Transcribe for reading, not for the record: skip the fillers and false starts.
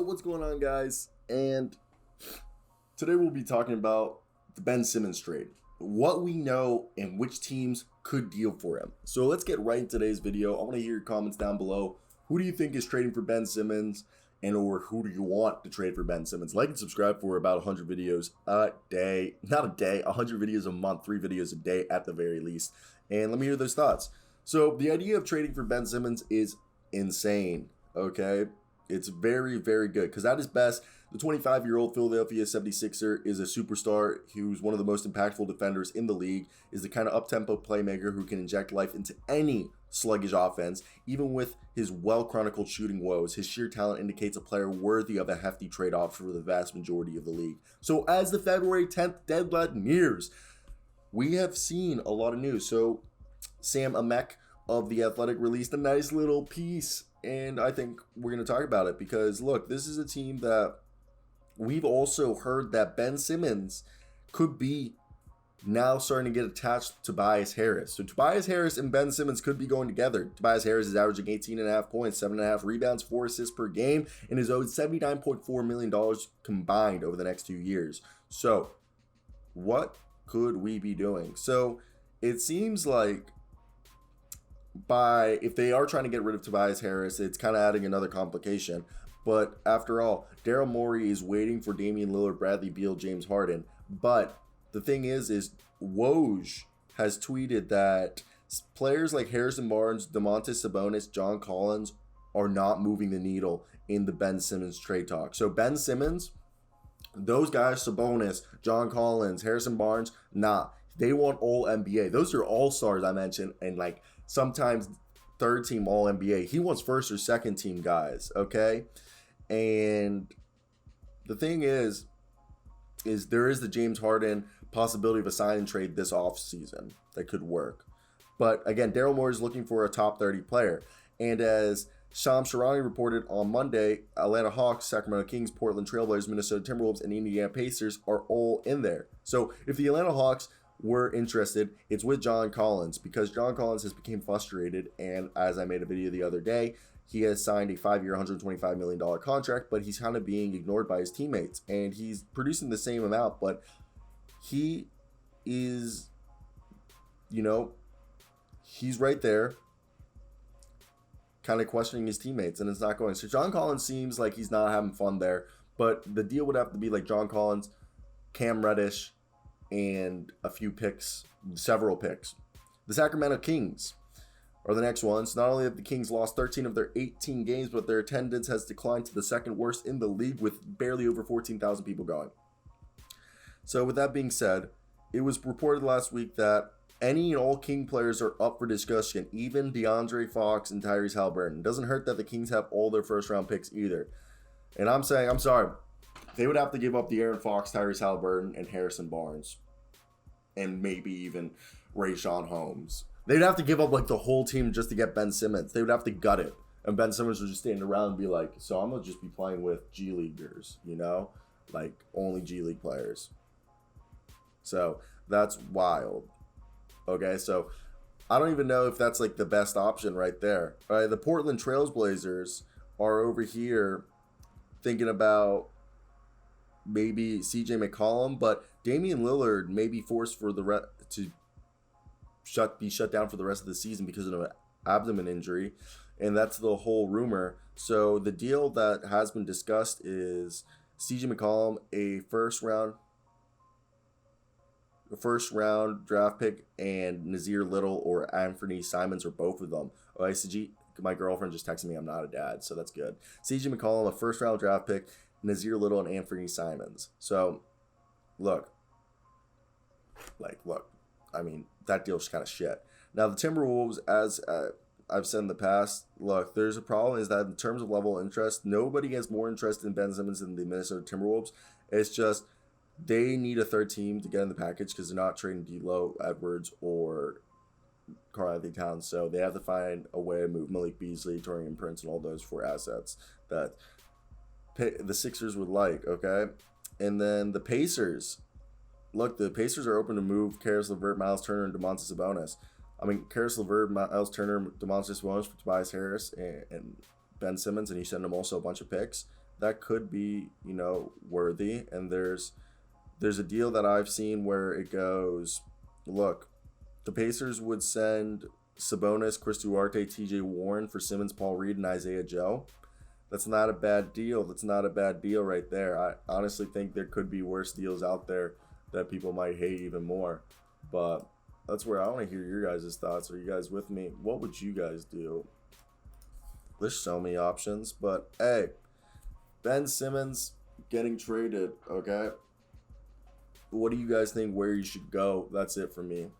What's going on, guys? And today we'll be talking about the Ben Simmons trade, what we know and which teams could deal for him. So let's get right into today's video. I want to hear your comments down below. Who do you think is trading for Ben Simmons, and or who do you want to trade for Ben Simmons? Like and subscribe for about 100 videos a day. Not a day, 100 videos a month, 3 videos a day at the very least. And let me hear those thoughts. So the idea of trading for Ben Simmons is insane, okay? It's very, very good because at his best, the 25-year-old Philadelphia 76er is a superstar who's one of the most impactful defenders in the league, is the kind of up-tempo playmaker who can inject life into any sluggish offense. Even with his well-chronicled shooting woes, his sheer talent indicates a player worthy of a hefty trade offer for the vast majority of the league. So as the February 10th deadline nears, we have seen a lot of news. So Sam Amick of The Athletic released a nice little piece, and I think we're going to talk about it because, look, this is a team that we've also heard that Ben Simmons could be now starting to get attached to Tobias Harris. So Tobias Harris and Ben Simmons could be going together. Tobias Harris is averaging 18.5 points, 7.5 rebounds, 4 assists per game, and is owed $79.4 million combined over the next 2 years. So what could we be doing? So it seems like if they are trying to get rid of Tobias Harris, it's kind of adding another complication. But after all, Daryl Morey is waiting for Damian Lillard, Bradley Beal, James Harden. But the thing is Woj has tweeted that players like Harrison Barnes, Domantas Sabonis, John Collins are not moving the needle in the Ben Simmons trade talk. So Ben Simmons, those guys, Sabonis, John Collins, Harrison Barnes, nah. They want all NBA. Those are all stars I mentioned, and like sometimes third team all NBA. He wants first or second team guys, okay? And the thing is there is the James Harden possibility of a sign and trade this offseason that could work. But again, Daryl Morey is looking for a top 30 player. And as Shams Charania reported on Monday, Atlanta Hawks, Sacramento Kings, Portland Trailblazers, Minnesota Timberwolves, and Indiana Pacers are all in there. So if the Atlanta Hawks were interested, it's with John Collins, because John Collins has become frustrated, and as I made a video the other day, he has signed a 5-year, $125 million contract, but he's kind of being ignored by his teammates, and he's producing the same amount, but he is, he's right there kind of questioning his teammates, and it's not going. So John Collins seems like he's not having fun there, but the deal would have to be like John Collins, Cam Reddish, and a few picks, several picks. The Sacramento Kings are the next ones. Not only have the Kings lost 13 of their 18 games, but their attendance has declined to the second worst in the league with barely over 14,000 people going. So with that being said, it was reported last week that any and all King players are up for discussion, even DeAndre Fox and Tyrese Halliburton. It doesn't hurt that the Kings have all their first round picks either. And I'm saying, I'm sorry, they would have to give up the Aaron Fox, Tyrese Halliburton, and Harrison Barnes, and maybe even Rayshawn Holmes. They'd have to give up like the whole team just to get Ben Simmons. They would have to gut it, and Ben Simmons would just stand around and be like, "So I'm gonna just be playing with G Leaguers, like only G League players." So that's wild. Okay, so I don't even know if that's like the best option right there. All right, the Portland Trailblazers are over here thinking about maybe CJ McCollum, but Damian Lillard may be forced for to be shut down for the rest of the season because of an abdomen injury, and that's the whole rumor. So the deal that has been discussed is CJ McCollum, a first round draft pick, and Nazir Little or Anthony Simons, or both of them. Oh, my girlfriend just texted me I'm not a dad, so that's good. CJ McCollum, a first round draft pick, Nazir Little, and Anthony Simons. So, look, I mean, that deal's kind of shit. Now, the Timberwolves, as I've said in the past, look, there's a problem is that in terms of level of interest, nobody has more interest in Ben Simmons than the Minnesota Timberwolves. It's just they need a third team to get in the package because they're not trading D'Lo, Edwards, or Karl-Anthony Towns. So they have to find a way to move Malik Beasley, Taurean Prince, and all those 4 assets that the Sixers would like, okay? And then the Pacers. Look, the Pacers are open to move Caris LeVert, Miles Turner, and Domantas Sabonis. I mean, Caris LeVert, Miles Turner, Domantas Sabonis for Tobias Harris, and Ben Simmons, and you send them also a bunch of picks. that could be, you know, worthy. And there's a deal that I've seen where it goes, look, the Pacers would send Sabonis, Chris Duarte, TJ Warren for Simmons, Paul Reed, and Isaiah Joe. That's not a bad deal. That's not a bad deal right there. I honestly think there could be worse deals out there that people might hate even more. But that's where I want to hear your guys' thoughts. Are you guys with me? What would you guys do? There's so many options. But, hey, Ben Simmons getting traded, okay? What do you guys think where you should go? That's it for me.